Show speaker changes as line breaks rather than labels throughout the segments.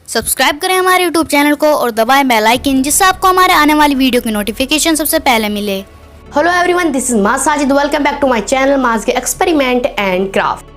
Subscribe करें हमारे YouTube channel को और दबाएं बेल आइकन, जिससे आपको हमारे आने वाली वीडियो की नोटिफिकेशन सबसे पहले मिले।
Hello everyone, this is Maaz Sajid. Welcome back to my channel Maaz के एक्सपेरिमेंट एंड क्राफ्ट।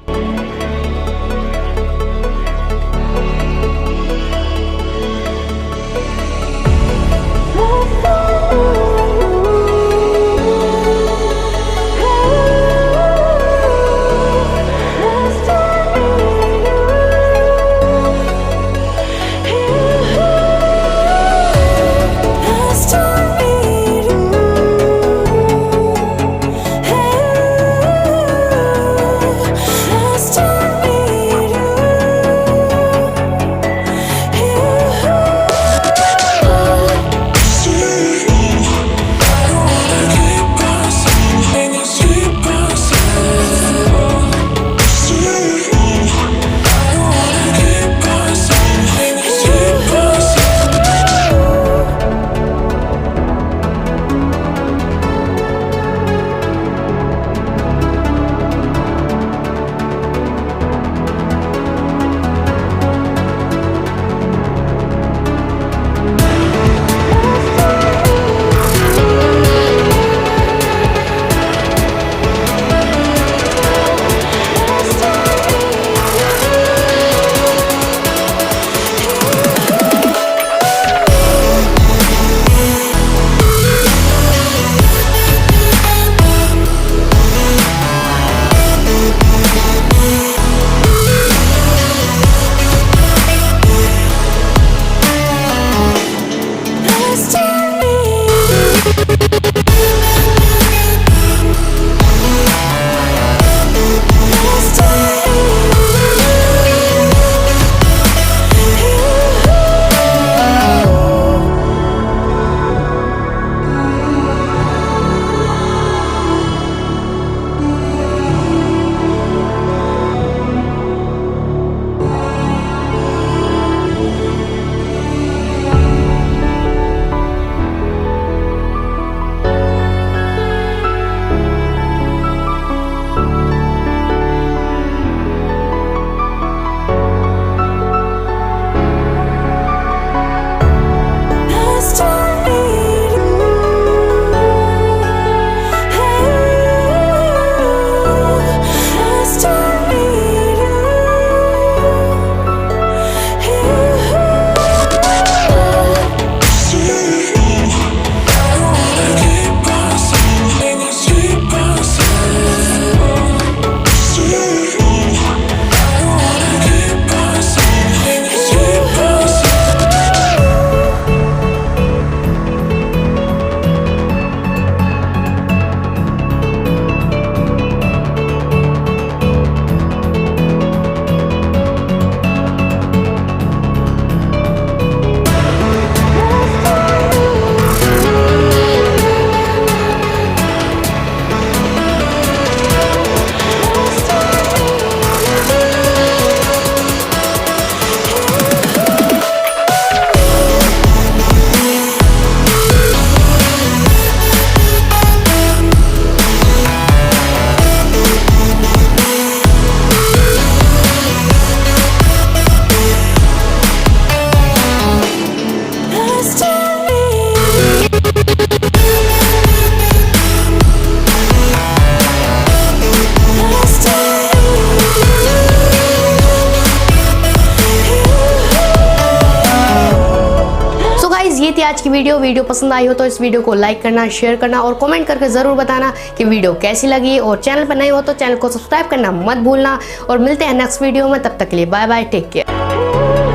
ये थी आज की वीडियो पसंद आई हो तो इस वीडियो को लाइक करना, शेयर करना और कमेंट करके ज़रूर बताना कि वीडियो कैसी लगी। और चैनल पर नए हो तो चैनल को सब्सक्राइब करना मत भूलना। और मिलते हैं नेक्स्ट वीडियो में, तब तक के लिए बाय बाय, टेक केयर।